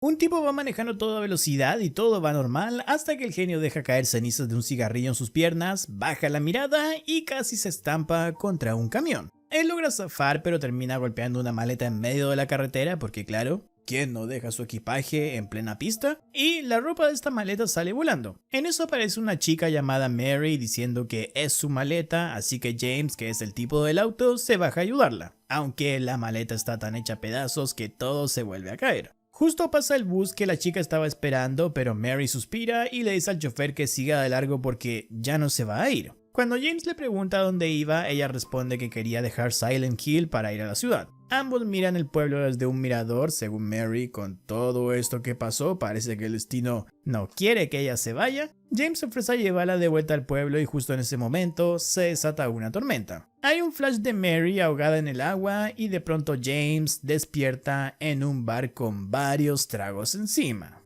Un tipo va manejando a toda velocidad y todo va normal hasta que el genio deja caer cenizas de un cigarrillo en sus piernas, baja la mirada y casi se estampa contra un camión. Él logra zafar pero termina golpeando una maleta en medio de la carretera porque claro, ¿quién no deja su equipaje en plena pista? Y la ropa de esta maleta sale volando. En eso aparece una chica llamada Mary diciendo que es su maleta, así que James, que es el tipo del auto, se baja a ayudarla. Aunque la maleta está tan hecha a pedazos que todo se vuelve a caer. Justo pasa el bus que la chica estaba esperando, pero Mary suspira y le dice al chofer que siga de largo porque ya no se va a ir. Cuando James le pregunta a dónde iba, ella responde que quería dejar Silent Hill para ir a la ciudad. Ambos miran el pueblo desde un mirador, según Mary. Con todo esto que pasó, parece que el destino no quiere que ella se vaya. James se ofrece a llevarla de vuelta al pueblo y justo en ese momento se desata una tormenta. Hay un flash de Mary ahogada en el agua y de pronto James despierta en un bar con varios tragos encima.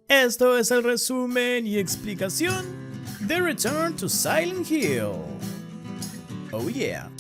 Esto es el resumen y explicación de Return to Silent Hill. Oh yeah.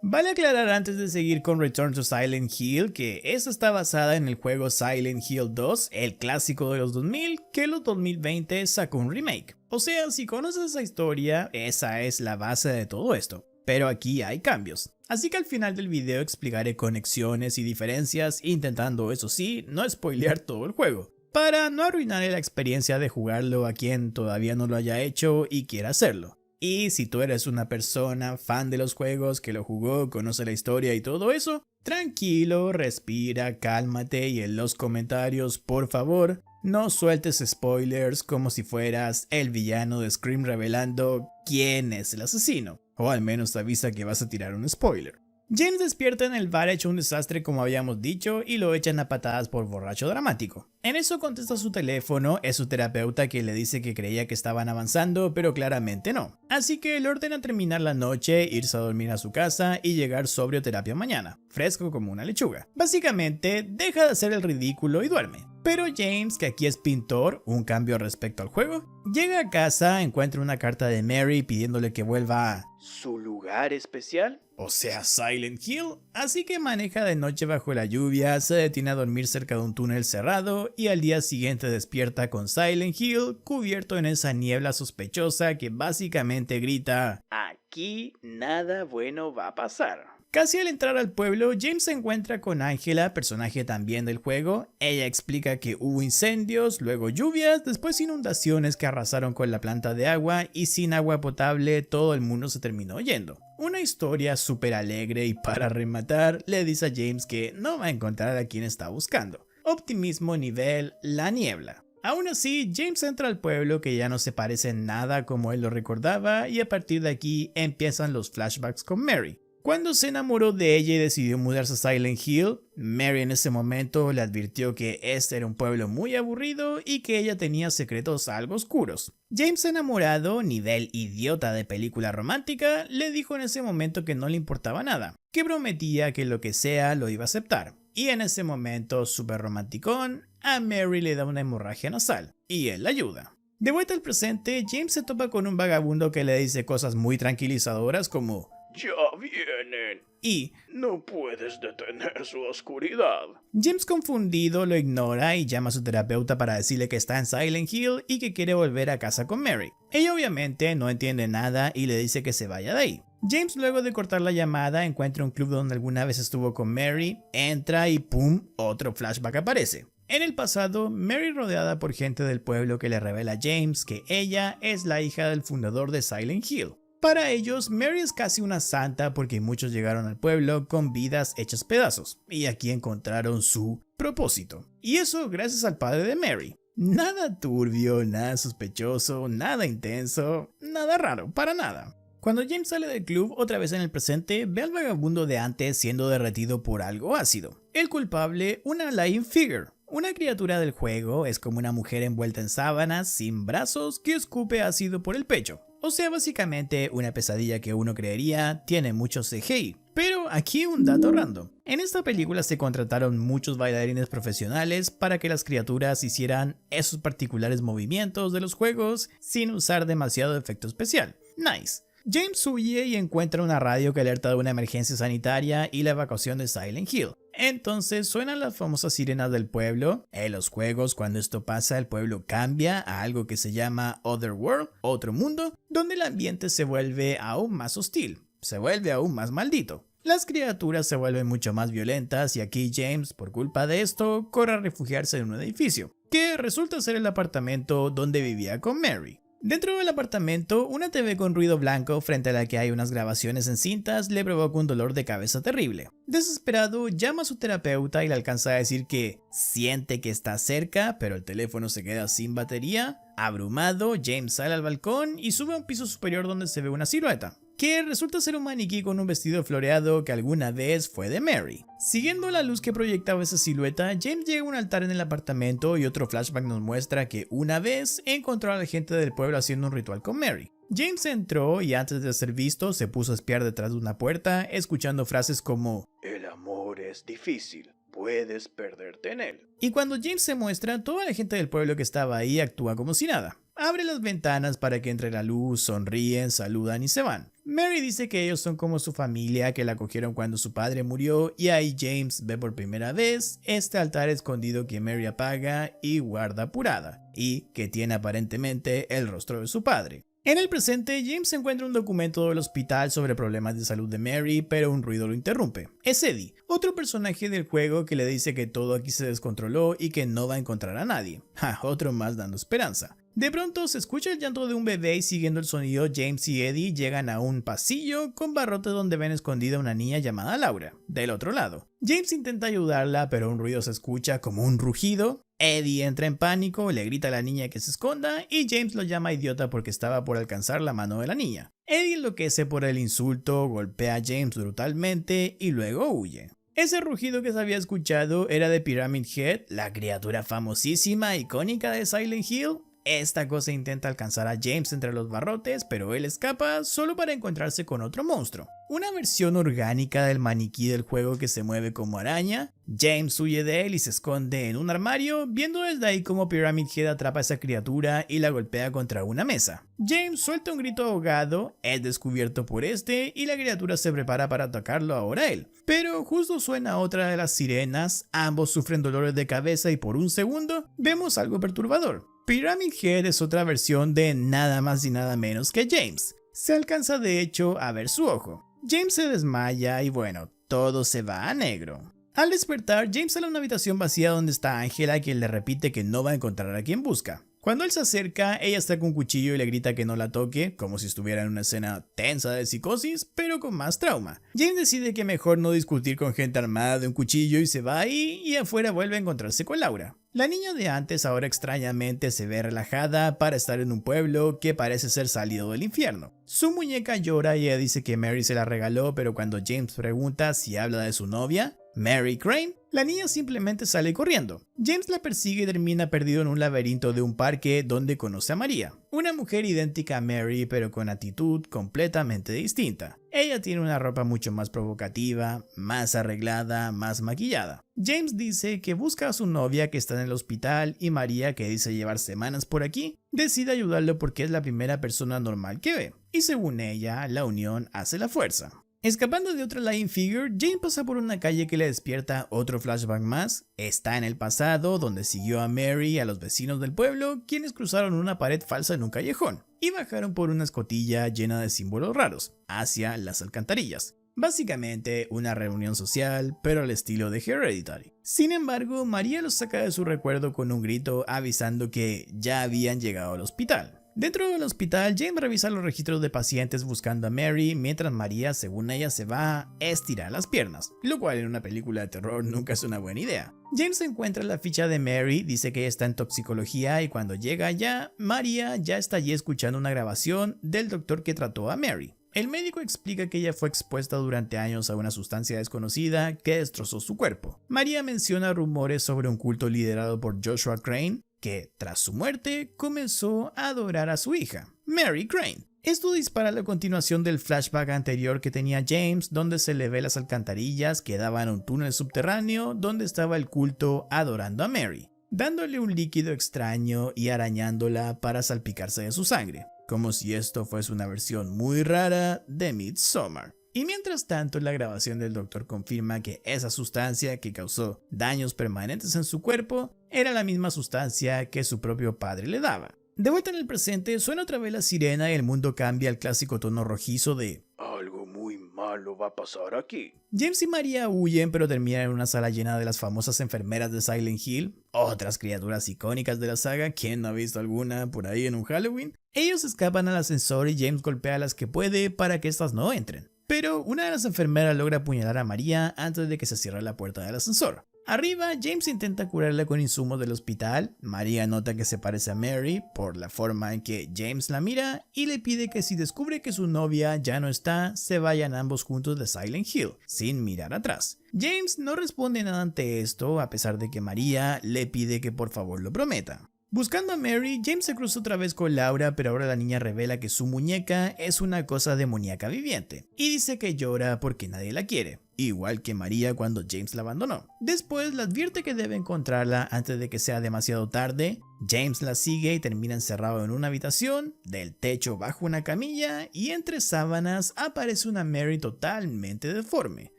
Vale aclarar antes de seguir con Return to Silent Hill que esta está basada en el juego Silent Hill 2, el clásico de los 2000, que en los 2020 sacó un remake. O sea, si conoces esa historia, esa es la base de todo esto. Pero aquí hay cambios. Así que al final del video explicaré conexiones y diferencias, intentando eso sí, no spoilear todo el juego, para no arruinarle la experiencia de jugarlo a quien todavía no lo haya hecho y quiera hacerlo. Y si tú eres una persona fan de los juegos que lo jugó, conoce la historia y todo eso, tranquilo, respira, cálmate y en los comentarios, por favor, no sueltes spoilers como si fueras el villano de Scream revelando quién es el asesino. O al menos te avisa que vas a tirar un spoiler. James despierta en el bar hecho un desastre como habíamos dicho y lo echan a patadas por borracho dramático. En eso contesta su teléfono, es su terapeuta que le dice que creía que estaban avanzando pero claramente no. Así que le ordena terminar la noche, irse a dormir a su casa y llegar sobrio a terapia mañana, fresco como una lechuga. Básicamente deja de hacer el ridículo y duerme. Pero James, que aquí es pintor, un cambio respecto al juego, llega a casa, encuentra una carta de Mary pidiéndole que vuelva a su lugar especial, o sea Silent Hill, así que maneja de noche bajo la lluvia, se detiene a dormir cerca de un túnel cerrado y al día siguiente despierta con Silent Hill cubierto en esa niebla sospechosa que básicamente grita: aquí nada bueno va a pasar. Casi al entrar al pueblo, James se encuentra con Angela, personaje también del juego. Ella explica que hubo incendios, luego lluvias, después inundaciones que arrasaron con la planta de agua y sin agua potable todo el mundo se terminó yendo. Una historia súper alegre y para rematar le dice a James que no va a encontrar a quien está buscando. Optimismo nivel la niebla. Aún así, James entra al pueblo que ya no se parece en nada como él lo recordaba y a partir de aquí empiezan los flashbacks con Mary. Cuando se enamoró de ella y decidió mudarse a Silent Hill, Mary en ese momento le advirtió que este era un pueblo muy aburrido y que ella tenía secretos algo oscuros. James, enamorado, nivel idiota de película romántica, le dijo en ese momento que no le importaba nada, que prometía que lo que sea lo iba a aceptar. Y en ese momento, súper romanticón, a Mary le da una hemorragia nasal, y él la ayuda. De vuelta al presente, James se topa con un vagabundo que le dice cosas muy tranquilizadoras como: ya vienen y no puedes detener su oscuridad. James, confundido, lo ignora y llama a su terapeuta para decirle que está en Silent Hill y que quiere volver a casa con Mary. Ella obviamente no entiende nada y le dice que se vaya de ahí. James, luego de cortar la llamada, encuentra un club donde alguna vez estuvo con Mary, entra y ¡pum!, otro flashback aparece. En el pasado, Mary rodeada por gente del pueblo que le revela a James que ella es la hija del fundador de Silent Hill. Para ellos, Mary es casi una santa porque muchos llegaron al pueblo con vidas hechas pedazos, y aquí encontraron su propósito. Y eso gracias al padre de Mary. Nada turbio, nada sospechoso, nada intenso, nada raro, para nada. Cuando James sale del club, otra vez en el presente, ve al vagabundo de antes siendo derretido por algo ácido. El culpable, una Lying Figure. Una criatura del juego es como una mujer envuelta en sábanas, sin brazos, que escupe ácido por el pecho. O sea, básicamente una pesadilla que uno creería tiene mucho CGI. Pero aquí un dato random. En esta película se contrataron muchos bailarines profesionales para que las criaturas hicieran esos particulares movimientos de los juegos sin usar demasiado efecto especial. Nice. James huye y encuentra una radio que alerta de una emergencia sanitaria y la evacuación de Silent Hill. Entonces suenan las famosas sirenas del pueblo. En los juegos, cuando esto pasa, el pueblo cambia a algo que se llama Otherworld, otro mundo, donde el ambiente se vuelve aún más hostil, se vuelve aún más maldito. Las criaturas se vuelven mucho más violentas y aquí James, por culpa de esto, corre a refugiarse en un edificio, que resulta ser el apartamento donde vivía con Mary. Dentro del apartamento, una TV con ruido blanco frente a la que hay unas grabaciones en cintas le provoca un dolor de cabeza terrible. Desesperado, llama a su terapeuta y le alcanza a decir que siente que está cerca, pero el teléfono se queda sin batería. Abrumado, James sale al balcón y sube a un piso superior donde se ve una silueta, que resulta ser un maniquí con un vestido floreado que alguna vez fue de Mary. Siguiendo la luz que proyectaba esa silueta, James llega a un altar en el apartamento y otro flashback nos muestra que una vez encontró a la gente del pueblo haciendo un ritual con Mary. James entró y antes de ser visto se puso a espiar detrás de una puerta, escuchando frases como "El amor es difícil, puedes perderte en él". Y cuando James se muestra, toda la gente del pueblo que estaba ahí actúa como si nada. Abre las ventanas para que entre la luz, sonríen, saludan y se van. Mary dice que ellos son como su familia, que la acogieron cuando su padre murió, y ahí James ve por primera vez este altar escondido que Mary apaga y guarda apurada, y que tiene aparentemente el rostro de su padre. En el presente, James encuentra un documento del hospital sobre problemas de salud de Mary, pero un ruido lo interrumpe. Es Eddie, otro personaje del juego que le dice que todo aquí se descontroló y que no va a encontrar a nadie. Otro más dando esperanza. De pronto se escucha el llanto de un bebé y siguiendo el sonido, James y Eddie llegan a un pasillo con barrotes donde ven escondida una niña llamada Laura, del otro lado. James intenta ayudarla, pero un ruido se escucha como un rugido. Eddie entra en pánico, le grita a la niña que se esconda y James lo llama idiota porque estaba por alcanzar la mano de la niña. Eddie enloquece por el insulto, golpea a James brutalmente y luego huye. Ese rugido que se había escuchado era de Pyramid Head, la criatura famosísima e icónica de Silent Hill. Esta cosa intenta alcanzar a James entre los barrotes, pero él escapa solo para encontrarse con otro monstruo. Una versión orgánica del maniquí del juego que se mueve como araña. James huye de él y se esconde en un armario, viendo desde ahí como Pyramid Head atrapa a esa criatura y la golpea contra una mesa. James suelta un grito ahogado, es descubierto por este y la criatura se prepara para atacarlo ahora él. Pero justo suena otra de las sirenas, ambos sufren dolores de cabeza y por un segundo vemos algo perturbador. Pyramid Head es otra versión de nada más y nada menos que James. Se alcanza de hecho a ver su ojo. James se desmaya y bueno, todo se va a negro. Al despertar, James sale a una habitación vacía donde está Angela, quien le repite que no va a encontrar a quien busca. Cuando él se acerca, ella está con un cuchillo y le grita que no la toque, como si estuviera en una escena tensa de psicosis, pero con más trauma. James decide que mejor no discutir con gente armada de un cuchillo y se va ahí y afuera vuelve a encontrarse con Laura. La niña de antes ahora extrañamente se ve relajada para estar en un pueblo que parece ser salido del infierno. Su muñeca llora y ella dice que Mary se la regaló, pero cuando James pregunta si habla de su novia, Mary Crane, la niña simplemente sale corriendo. James la persigue y termina perdido en un laberinto de un parque donde conoce a María, una mujer idéntica a Mary pero con actitud completamente distinta. Ella tiene una ropa mucho más provocativa, más arreglada, más maquillada. James dice que busca a su novia que está en el hospital y María, que dice llevar semanas por aquí, decide ayudarlo porque es la primera persona normal que ve. Y según ella, la unión hace la fuerza. Escapando de otra Lying Figure, Jane pasa por una calle que le despierta otro flashback más. Está en el pasado, donde siguió a Mary y a los vecinos del pueblo, quienes cruzaron una pared falsa en un callejón y bajaron por una escotilla llena de símbolos raros, hacia las alcantarillas. Básicamente una reunión social, pero al estilo de Hereditary. Sin embargo, María los saca de su recuerdo con un grito avisando que ya habían llegado al hospital. Dentro del hospital, James revisa los registros de pacientes buscando a Mary, mientras María, según ella, se va a estirar las piernas, lo cual en una película de terror nunca es una buena idea. James encuentra la ficha de Mary, dice que ella está en toxicología y cuando llega allá, María ya está allí escuchando una grabación del doctor que trató a Mary. El médico explica que ella fue expuesta durante años a una sustancia desconocida que destrozó su cuerpo. María menciona rumores sobre un culto liderado por Joshua Crane, que tras su muerte comenzó a adorar a su hija, Mary Crane. Esto dispara la continuación del flashback anterior que tenía James, donde se le ve las alcantarillas que daban a un túnel subterráneo donde estaba el culto adorando a Mary, dándole un líquido extraño y arañándola para salpicarse de su sangre, como si esto fuese una versión muy rara de Midsommar. Y mientras tanto, la grabación del doctor confirma que esa sustancia que causó daños permanentes en su cuerpo era la misma sustancia que su propio padre le daba. De vuelta en el presente, suena otra vez la sirena y el mundo cambia al clásico tono rojizo de algo muy malo va a pasar aquí. James y María huyen, pero terminan en una sala llena de las famosas enfermeras de Silent Hill, otras criaturas icónicas de la saga. ¿Quién no ha visto alguna por ahí en un Halloween? Ellos escapan al ascensor y James golpea a las que puede para que estas no entren. Pero una de las enfermeras logra apuñalar a María antes de que se cierre la puerta del ascensor. Arriba, James intenta curarla con insumos del hospital. María nota que se parece a Mary por la forma en que James la mira y le pide que si descubre que su novia ya no está, se vayan ambos juntos de Silent Hill, sin mirar atrás. James no responde nada ante esto, a pesar de que María le pide que por favor lo prometa. Buscando a Mary, James se cruza otra vez con Laura, pero ahora la niña revela que su muñeca es una cosa demoníaca viviente, y dice que llora porque nadie la quiere, igual que María cuando James la abandonó. Después le advierte que debe encontrarla antes de que sea demasiado tarde. James la sigue y termina encerrado en una habitación, del techo bajo una camilla, y entre sábanas aparece una Mary totalmente deforme,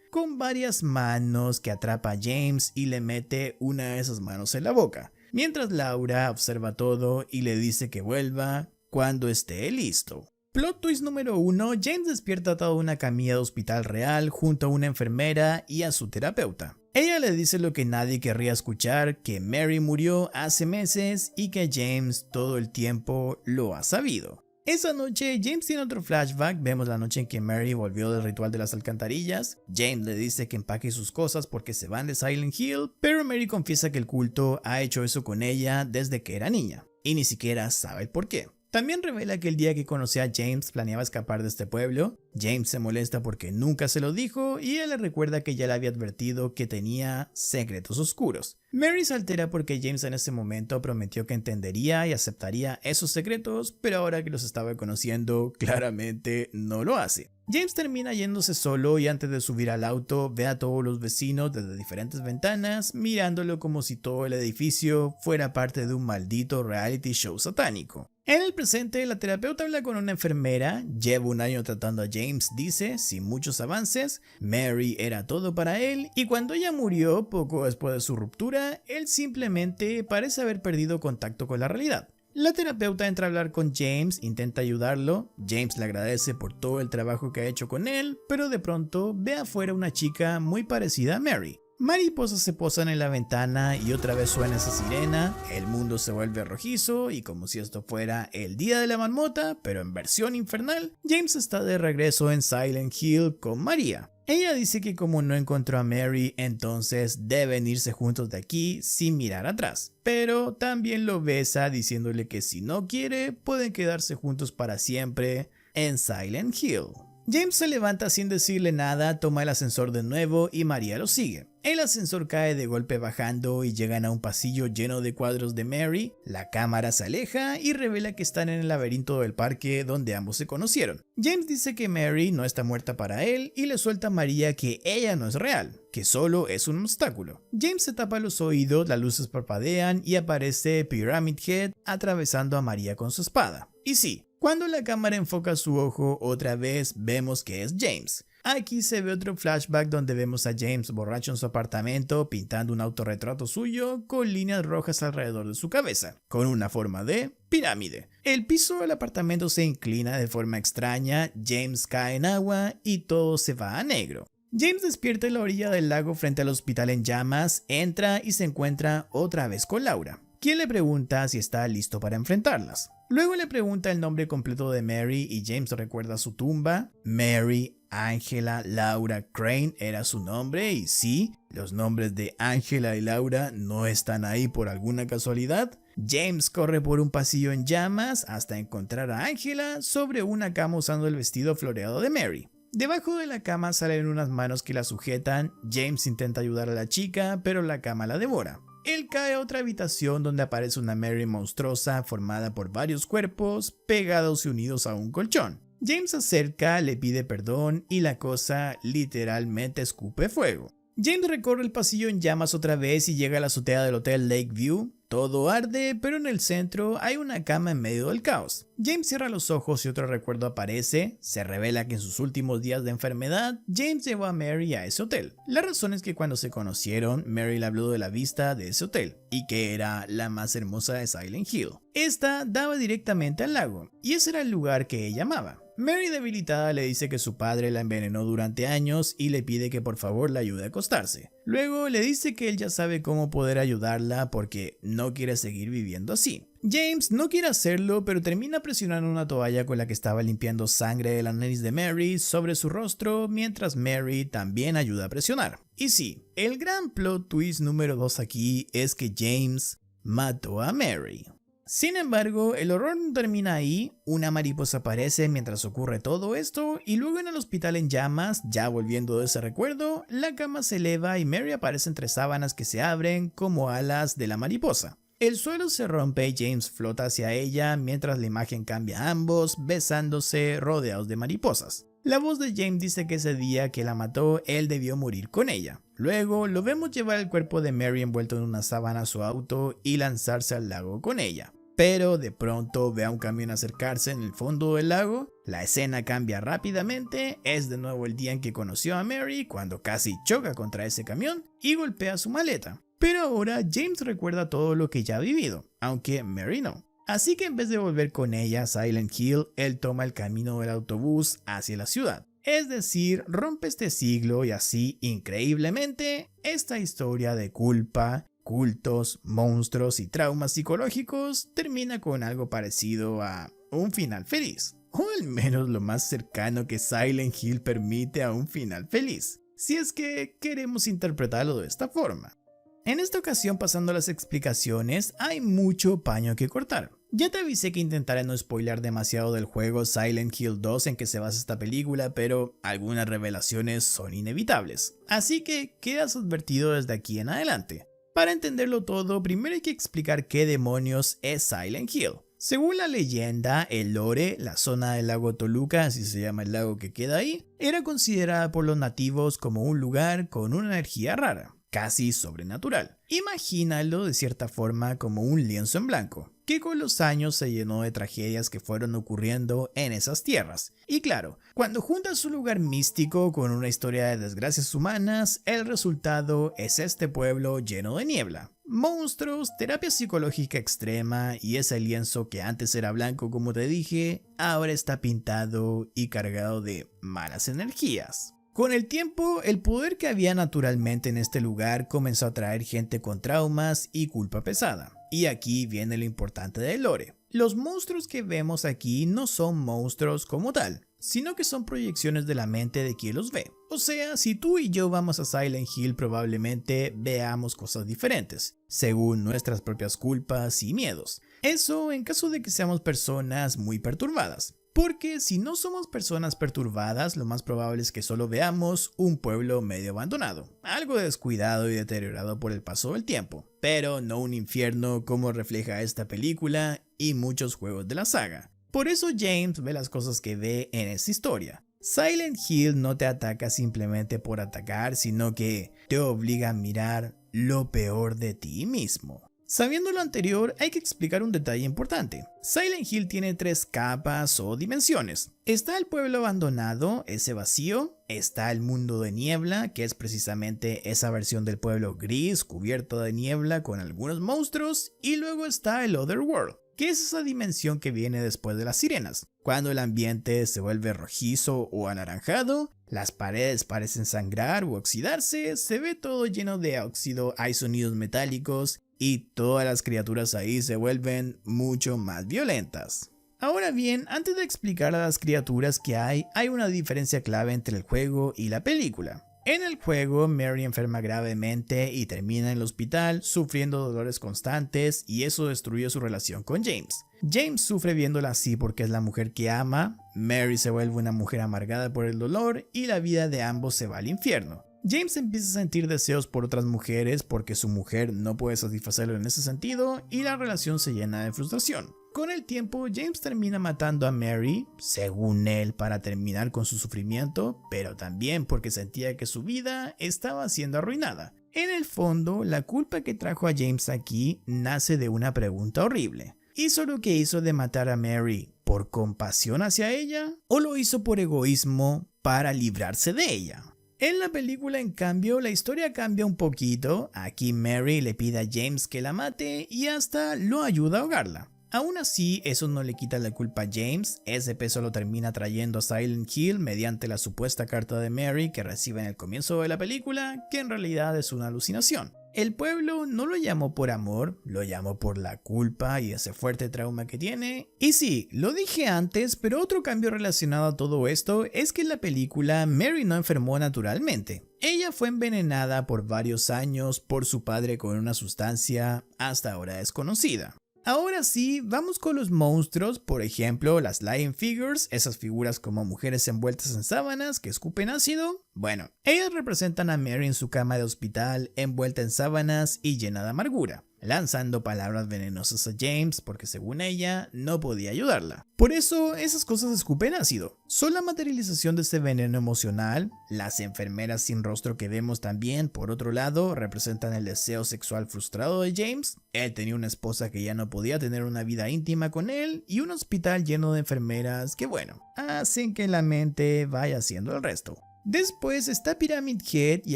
con varias manos que atrapa a James y le mete una de esas manos en la boca. Mientras Laura observa todo y le dice que vuelva cuando esté listo. Plot twist número 1, James despierta atado a una camilla de hospital real junto a una enfermera y a su terapeuta. Ella le dice lo que nadie querría escuchar, que Mary murió hace meses y que James todo el tiempo lo ha sabido. Esa noche, James tiene otro flashback. Vemos la noche en que Mary volvió del ritual de las alcantarillas. James le dice que empaque sus cosas porque se van de Silent Hill, pero Mary confiesa que el culto ha hecho eso con ella desde que era niña, y ni siquiera sabe el por qué. También revela que el día que conoció a James planeaba escapar de este pueblo. James se molesta porque nunca se lo dijo y ella le recuerda que ya le había advertido que tenía secretos oscuros. Mary se altera porque James en ese momento prometió que entendería y aceptaría esos secretos, pero ahora que los estaba conociendo, claramente no lo hace. James termina yéndose solo y antes de subir al auto ve a todos los vecinos desde diferentes ventanas mirándolo como si todo el edificio fuera parte de un maldito reality show satánico. En el presente, la terapeuta habla con una enfermera. Lleva un año tratando a James, dice, sin muchos avances. Mary era todo para él y cuando ella murió poco después de su ruptura, él simplemente parece haber perdido contacto con la realidad. La terapeuta entra a hablar con James, intenta ayudarlo. James le agradece por todo el trabajo que ha hecho con él, pero de pronto ve afuera una chica muy parecida a Mary. Mariposas se posan en la ventana y otra vez suena esa sirena, el mundo se vuelve rojizo y como si esto fuera el día de la marmota, pero en versión infernal, James está de regreso en Silent Hill con María. Ella dice que como no encontró a Mary, entonces deben irse juntos de aquí sin mirar atrás, pero también lo besa diciéndole que si no quiere, pueden quedarse juntos para siempre en Silent Hill. James se levanta sin decirle nada, toma el ascensor de nuevo y María lo sigue. El ascensor cae de golpe bajando y llegan a un pasillo lleno de cuadros de Mary. La cámara se aleja y revela que están en el laberinto del parque donde ambos se conocieron. James dice que Mary no está muerta para él y le suelta a María que ella no es real, que solo es un obstáculo. James se tapa los oídos, las luces parpadean y aparece Pyramid Head atravesando a María con su espada. Y sí, cuando la cámara enfoca su ojo otra vez vemos que es James. Aquí se ve otro flashback donde vemos a James borracho en su apartamento pintando un autorretrato suyo con líneas rojas alrededor de su cabeza, con una forma de pirámide. El piso del apartamento se inclina de forma extraña, James cae en agua y todo se va a negro. James despierta en la orilla del lago frente al hospital en llamas, entra y se encuentra otra vez con Laura, quien le pregunta si está listo para enfrentarlas. Luego le pregunta el nombre completo de Mary y James recuerda su tumba. Mary Angela Laura Crane era su nombre y sí, los nombres de Angela y Laura no están ahí por alguna casualidad. James corre por un pasillo en llamas hasta encontrar a Angela sobre una cama usando el vestido floreado de Mary. Debajo de la cama salen unas manos que la sujetan. James intenta ayudar a la chica, pero la cama la devora. Él cae a otra habitación donde aparece una Mary monstruosa formada por varios cuerpos pegados y unidos a un colchón. James se acerca, le pide perdón y la cosa literalmente escupe fuego. James recorre el pasillo en llamas otra vez y llega a la azotea del Hotel Lakeview. Todo arde, pero en el centro hay una cama en medio del caos. James cierra los ojos y otro recuerdo aparece. Se revela que en sus últimos días de enfermedad, James llevó a Mary a ese hotel. La razón es que cuando se conocieron, Mary le habló de la vista de ese hotel y que era la más hermosa de Silent Hill. Esta daba directamente al lago y ese era el lugar que ella amaba. Mary, debilitada, le dice que su padre la envenenó durante años y le pide que por favor la ayude a acostarse. Luego le dice que él ya sabe cómo poder ayudarla porque no quiere seguir viviendo así. James no quiere hacerlo, pero termina presionando una toalla con la que estaba limpiando sangre de la nariz de Mary sobre su rostro, mientras Mary también ayuda a presionar. Y sí, el gran plot twist número 2 aquí es que James mató a Mary. Sin embargo, el horror no termina ahí. Una mariposa aparece mientras ocurre todo esto y luego en el hospital en llamas, ya volviendo de ese recuerdo, la cama se eleva y Mary aparece entre sábanas que se abren como alas de la mariposa. El suelo se rompe y James flota hacia ella mientras la imagen cambia a ambos besándose rodeados de mariposas. La voz de James dice que ese día que la mató, él debió morir con ella. Luego lo vemos llevar el cuerpo de Mary envuelto en una sábana a su auto y lanzarse al lago con ella. Pero de pronto ve a un camión acercarse en el fondo del lago, la escena cambia rápidamente, es de nuevo el día en que conoció a Mary cuando casi choca contra ese camión y golpea su maleta. Pero ahora James recuerda todo lo que ya ha vivido, aunque Mary no. Así que en vez de volver con ella a Silent Hill, él toma el camino del autobús hacia la ciudad. Es decir, rompe este siglo y así, increíblemente, esta historia de culpa, cultos, monstruos y traumas psicológicos termina con algo parecido a un final feliz. O al menos lo más cercano que Silent Hill permite a un final feliz, si es que queremos interpretarlo de esta forma. En esta ocasión, pasando a las explicaciones, hay mucho paño que cortar. Ya te avisé que intentaré no spoilear demasiado del juego Silent Hill 2 en que se basa esta película, pero algunas revelaciones son inevitables. Así que quedas advertido desde aquí en adelante. Para entenderlo todo, primero hay que explicar qué demonios es Silent Hill. Según la leyenda, el lore, la zona del lago Toluca, así se llama el lago que queda ahí, era considerada por los nativos como un lugar con una energía rara, casi sobrenatural. Imagínalo de cierta forma como un lienzo en blanco, que con los años se llenó de tragedias que fueron ocurriendo en esas tierras. Y claro, cuando juntas un lugar místico con una historia de desgracias humanas, el resultado es este pueblo lleno de niebla, monstruos, terapia psicológica extrema y ese lienzo que antes era blanco como te dije, ahora está pintado y cargado de malas energías. Con el tiempo, el poder que había naturalmente en este lugar comenzó a atraer gente con traumas y culpa pesada. Y aquí viene lo importante del lore. Los monstruos que vemos aquí no son monstruos como tal, sino que son proyecciones de la mente de quien los ve. O sea, si tú y yo vamos a Silent Hill probablemente veamos cosas diferentes, según nuestras propias culpas y miedos. Eso en caso de que seamos personas muy perturbadas. Porque si no somos personas perturbadas, lo más probable es que solo veamos un pueblo medio abandonado, algo descuidado y deteriorado por el paso del tiempo, pero no un infierno como refleja esta película y muchos juegos de la saga. Por eso James ve las cosas que ve en esta historia. Silent Hill no te ataca simplemente por atacar, sino que te obliga a mirar lo peor de ti mismo. Sabiendo lo anterior, hay que explicar un detalle importante. Silent Hill tiene 3 capas o dimensiones. Está el pueblo abandonado, ese vacío. Está el mundo de niebla, que es precisamente esa versión del pueblo gris, cubierto de niebla con algunos monstruos. Y luego está el Otherworld, que es esa dimensión que viene después de las sirenas. Cuando el ambiente se vuelve rojizo o anaranjado, las paredes parecen sangrar o oxidarse, se ve todo lleno de óxido, hay sonidos metálicos y todas las criaturas ahí se vuelven mucho más violentas. Ahora bien, antes de explicar a las criaturas que hay una diferencia clave entre el juego y la película. En el juego, Mary enferma gravemente y termina en el hospital sufriendo dolores constantes y eso destruye su relación con James. James sufre viéndola así porque es la mujer que ama, Mary se vuelve una mujer amargada por el dolor y la vida de ambos se va al infierno. James empieza a sentir deseos por otras mujeres porque su mujer no puede satisfacerlo en ese sentido y la relación se llena de frustración. Con el tiempo, James termina matando a Mary, según él, para terminar con su sufrimiento, pero también porque sentía que su vida estaba siendo arruinada. En el fondo, la culpa que trajo a James aquí nace de una pregunta horrible. ¿Hizo lo que hizo de matar a Mary por compasión hacia ella? ¿O lo hizo por egoísmo para librarse de ella? En la película, en cambio, la historia cambia un poquito. Aquí Mary le pide a James que la mate y hasta lo ayuda a ahogarla. Aún así, eso no le quita la culpa a James. Ese peso lo termina trayendo a Silent Hill mediante la supuesta carta de Mary que recibe en el comienzo de la película, que en realidad es una alucinación. El pueblo no lo llamó por amor, lo llamó por la culpa y ese fuerte trauma que tiene. Y sí, lo dije antes, pero otro cambio relacionado a todo esto es que en la película Mary no enfermó naturalmente. Ella fue envenenada por varios años por su padre con una sustancia hasta ahora desconocida. Ahora sí, vamos con los monstruos, por ejemplo las Lion Figures, esas figuras como mujeres envueltas en sábanas que escupen ácido. Bueno, ellas representan a Mary en su cama de hospital, envuelta en sábanas y llena de amargura, lanzando palabras venenosas a James porque según ella no podía ayudarla. Por eso esas cosas escupen ácido. Son la materialización de ese veneno emocional. Las enfermeras sin rostro que vemos también, por otro lado, representan el deseo sexual frustrado de James. Él tenía una esposa que ya no podía tener una vida íntima con él y un hospital lleno de enfermeras que bueno, hacen que la mente vaya haciendo el resto. Después está Pyramid Head y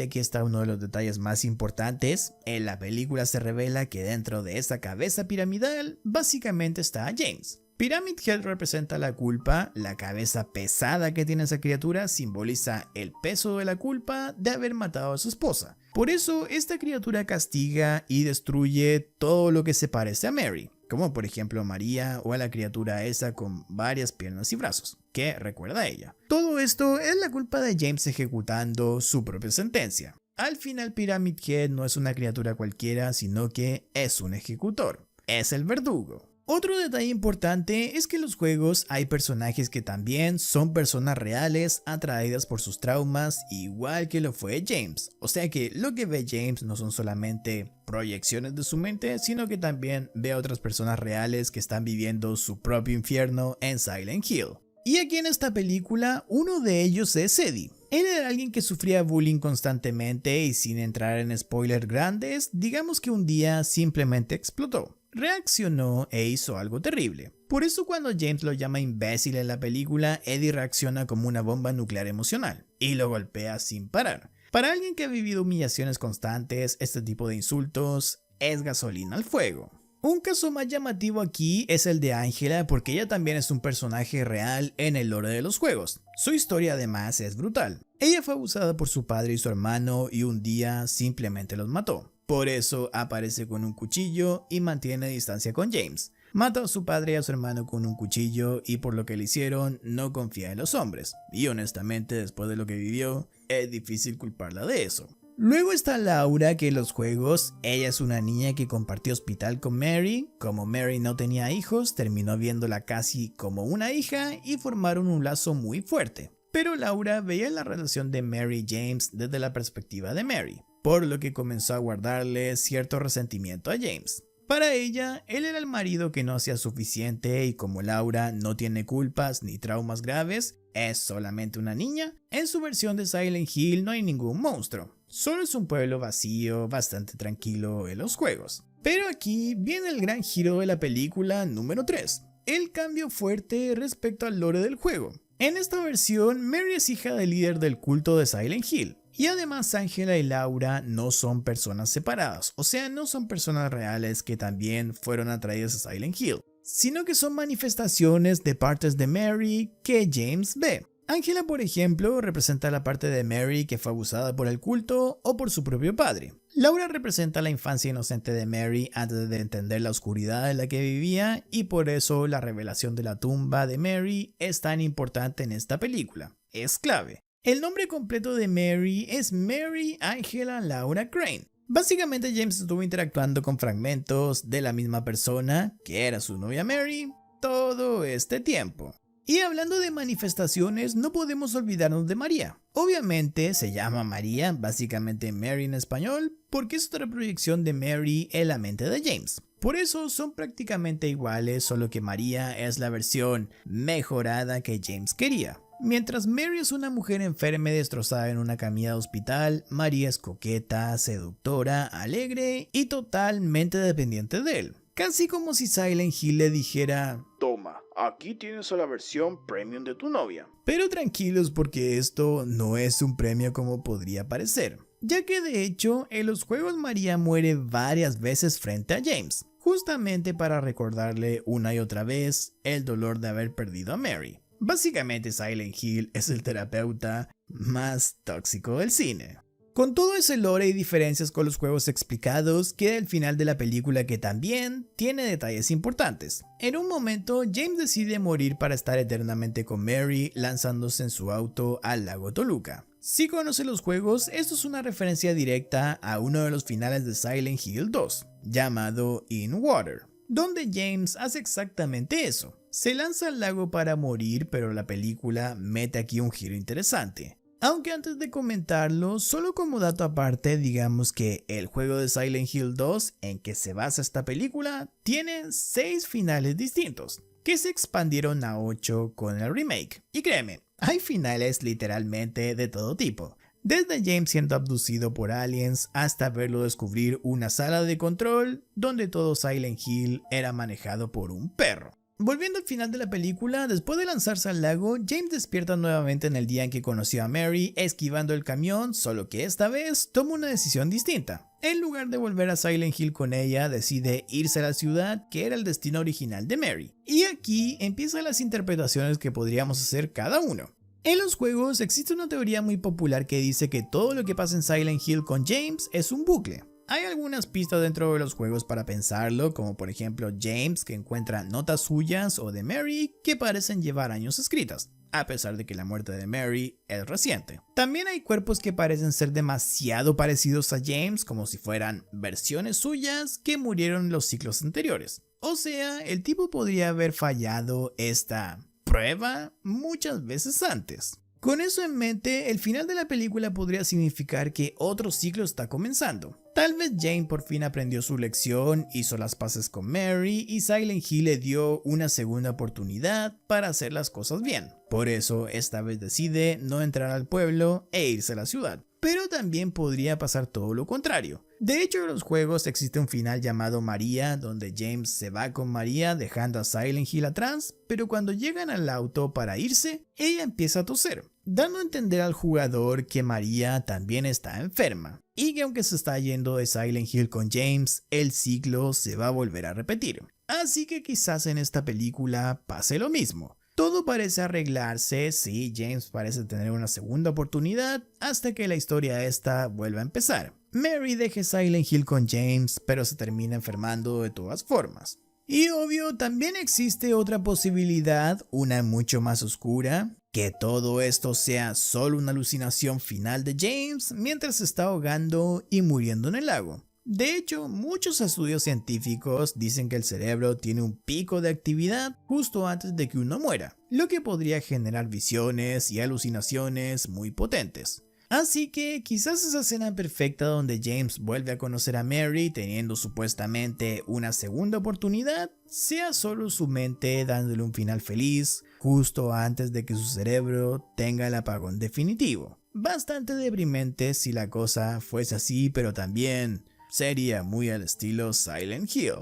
aquí está uno de los detalles más importantes. En la película se revela que dentro de esa cabeza piramidal básicamente está James. Pyramid Head representa la culpa, la cabeza pesada que tiene esa criatura simboliza el peso de la culpa de haber matado a su esposa. Por eso esta criatura castiga y destruye todo lo que se parece a Mary, como por ejemplo María o a la criatura esa con varias piernas y brazos, que recuerda a ella. Todo esto es la culpa de James ejecutando su propia sentencia. Al final Pyramid Head no es una criatura cualquiera, sino que es un ejecutor, es el verdugo. Otro detalle importante es que en los juegos hay personajes que también son personas reales atraídas por sus traumas, igual que lo fue James. O sea que lo que ve James no son solamente proyecciones de su mente, sino que también ve a otras personas reales que están viviendo su propio infierno en Silent Hill. Y aquí en esta película, uno de ellos es Eddie. Él era alguien que sufría bullying constantemente y sin entrar en spoilers grandes, digamos que un día simplemente explotó. Reaccionó e hizo algo terrible. Por eso cuando James lo llama imbécil en la película, Eddie reacciona como una bomba nuclear emocional y lo golpea sin parar. Para alguien que ha vivido humillaciones constantes, este tipo de insultos es gasolina al fuego. Un caso más llamativo aquí es el de Angela porque ella también es un personaje real en el lore de los juegos. Su historia además es brutal. Ella fue abusada por su padre y su hermano y un día simplemente los mató. Por eso aparece con un cuchillo y mantiene distancia con James. Mata a su padre y a su hermano con un cuchillo y por lo que le hicieron no confía en los hombres. Y honestamente después de lo que vivió es difícil culparla de eso. Luego está Laura, que en los juegos ella es una niña que compartió hospital con Mary. Como Mary no tenía hijos, terminó viéndola casi como una hija y formaron un lazo muy fuerte. Pero Laura veía la relación de Mary y James desde la perspectiva de Mary, por lo que comenzó a guardarle cierto resentimiento a James. Para ella, él era el marido que no hacía suficiente y como Laura no tiene culpas ni traumas graves, es solamente una niña, en su versión de Silent Hill no hay ningún monstruo. Solo es un pueblo vacío, bastante tranquilo en los juegos. Pero aquí viene el gran giro de la película número 3, el cambio fuerte respecto al lore del juego. En esta versión, Mary es hija del líder del culto de Silent Hill. Y además Angela y Laura no son personas separadas, o sea, no son personas reales que también fueron atraídas a Silent Hill, sino que son manifestaciones de partes de Mary que James ve. Angela, por ejemplo, representa la parte de Mary que fue abusada por el culto o por su propio padre. Laura representa la infancia inocente de Mary antes de entender la oscuridad en la que vivía y por eso la revelación de la tumba de Mary es tan importante en esta película. Es clave. El nombre completo de Mary es Mary Angela Laura Crane. Básicamente James estuvo interactuando con fragmentos de la misma persona, que era su novia Mary, todo este tiempo. Y hablando de manifestaciones, no podemos olvidarnos de María. Obviamente se llama María, básicamente Mary en español, porque es otra proyección de Mary en la mente de James. Por eso son prácticamente iguales, solo que María es la versión mejorada que James quería. Mientras Mary es una mujer enferma y destrozada en una camilla de hospital, María es coqueta, seductora, alegre y totalmente dependiente de él. Casi como si Silent Hill le dijera: Toma, aquí tienes a la versión premium de tu novia. pero tranquilos, porque esto no es un premio como podría parecer, ya que de hecho en los juegos María muere varias veces frente a James, justamente para recordarle una y otra vez el dolor de haber perdido a Mary. Básicamente Silent Hill es el terapeuta más tóxico del cine. Con todo ese lore y diferencias con los juegos explicados, queda el final de la película, que también tiene detalles importantes. En un momento, James decide morir para estar eternamente con Mary, lanzándose en su auto al lago Toluca. Si conocen los juegos, esto es una referencia directa a uno de los finales de Silent Hill 2, llamado In Water, donde James hace exactamente eso. Se lanza al lago para morir, pero la película mete aquí un giro interesante. Aunque antes de comentarlo, solo como dato aparte, digamos que el juego de Silent Hill 2 en que se basa esta película tiene 6 finales distintos, que se expandieron a 8 con el remake. Y créeme, hay finales literalmente de todo tipo. Desde James siendo abducido por aliens hasta verlo descubrir una sala de control donde todo Silent Hill era manejado por un perro. Volviendo al final de la película, después de lanzarse al lago, James despierta nuevamente en el día en que conoció a Mary, esquivando el camión, solo que esta vez toma una decisión distinta. En lugar de volver a Silent Hill con ella, decide irse a la ciudad, que era el destino original de Mary. Y aquí empiezan las interpretaciones que podríamos hacer cada uno. En los juegos existe una teoría muy popular que dice que todo lo que pasa en Silent Hill con James es un bucle. Hay algunas pistas dentro de los juegos para pensarlo, como por ejemplo James, que encuentra notas suyas, o de Mary, que parecen llevar años escritas, a pesar de que la muerte de Mary es reciente. También hay cuerpos que parecen ser demasiado parecidos a James, como si fueran versiones suyas que murieron en los ciclos anteriores. O sea, el tipo podría haber fallado esta prueba muchas veces antes. Con eso en mente, el final de la película podría significar que otro ciclo está comenzando. Tal vez Jane por fin aprendió su lección, hizo las paces con Mary y Silent Hill le dio una segunda oportunidad para hacer las cosas bien. Por eso esta vez decide no entrar al pueblo e irse a la ciudad. Pero también podría pasar todo lo contrario. De hecho, en los juegos existe un final llamado María, donde James se va con María dejando a Silent Hill atrás, pero cuando llegan al auto para irse, ella empieza a toser, dando a entender al jugador que María también está enferma, y que aunque se está yendo de Silent Hill con James, el ciclo se va a volver a repetir. Así que quizás en esta película pase lo mismo. Todo parece arreglarse, sí, James parece tener una segunda oportunidad hasta que la historia esta vuelva a empezar. Mary deja Silent Hill con James, pero se termina enfermando de todas formas. Y obvio, también existe otra posibilidad, una mucho más oscura, que todo esto sea solo una alucinación final de James mientras se está ahogando y muriendo en el lago. De hecho, muchos estudios científicos dicen que el cerebro tiene un pico de actividad justo antes de que uno muera, lo que podría generar visiones y alucinaciones muy potentes. Así que quizás esa escena perfecta donde James vuelve a conocer a Mary teniendo supuestamente una segunda oportunidad sea solo su mente dándole un final feliz justo antes de que su cerebro tenga el apagón definitivo. Bastante deprimente si la cosa fuese así, pero también sería muy al estilo Silent Hill.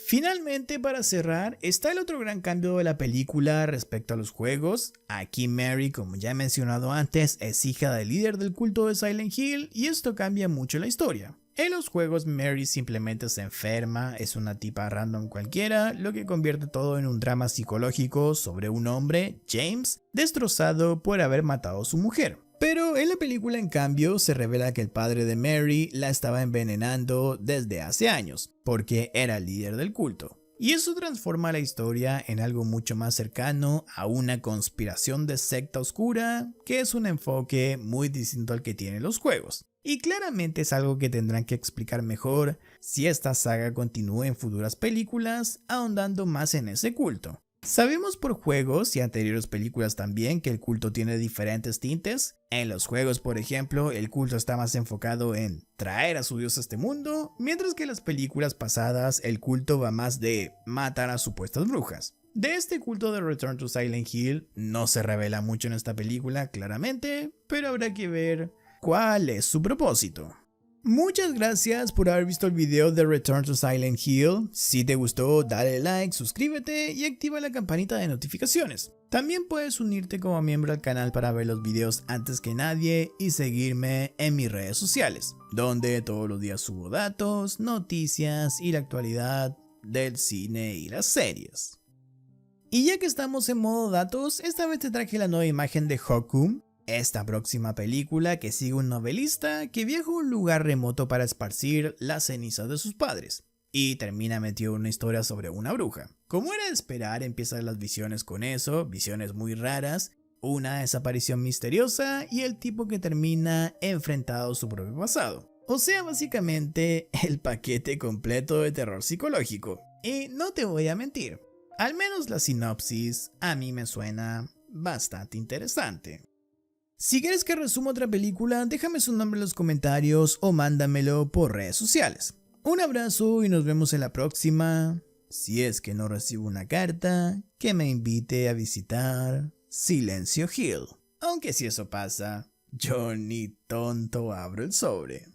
Finalmente, para cerrar, está el otro gran cambio de la película respecto a los juegos. Aquí Mary, como ya he mencionado antes, es hija del líder del culto de Silent Hill y esto cambia mucho la historia. En los juegos Mary simplemente se enferma, es una tipa random cualquiera, lo que convierte todo en un drama psicológico sobre un hombre, James, destrozado por haber matado a su mujer. Pero en la película, en cambio, se revela que el padre de Mary la estaba envenenando desde hace años, porque era el líder del culto. Y eso transforma la historia en algo mucho más cercano a una conspiración de secta oscura, que es un enfoque muy distinto al que tienen los juegos. Y claramente es algo que tendrán que explicar mejor si esta saga continúa en futuras películas, ahondando más en ese culto. Sabemos por juegos y anteriores películas también que el culto tiene diferentes tintes. En los juegos, por ejemplo, el culto está más enfocado en traer a su dios a este mundo, mientras que en las películas pasadas el culto va más de matar a supuestas brujas. De este culto de Return to Silent Hill no se revela mucho en esta película, claramente, pero habrá que ver cuál es su propósito. Muchas gracias por haber visto el video de Return to Silent Hill. Si te gustó, dale like, suscríbete y activa la campanita de notificaciones. También puedes unirte como miembro al canal para ver los videos antes que nadie y seguirme en mis redes sociales, donde todos los días subo datos, noticias y la actualidad del cine y las series. Y ya que estamos en modo datos, esta vez te traje la nueva imagen de Hokum, esta próxima película que sigue un novelista que viaja a un lugar remoto para esparcir las cenizas de sus padres y termina metido en una historia sobre una bruja. Como era de esperar, empiezan las visiones con eso, visiones muy raras, una desaparición misteriosa y el tipo que termina enfrentado a su propio pasado. O sea, básicamente el paquete completo de terror psicológico. Y no te voy a mentir, al menos la sinopsis a mí me suena bastante interesante. Si quieres que resuma otra película, déjame su nombre en los comentarios o mándamelo por redes sociales. Un abrazo y nos vemos en la próxima, si es que no recibo una carta que me invite a visitar Silencio Hill. Aunque si eso pasa, yo ni tonto abro el sobre.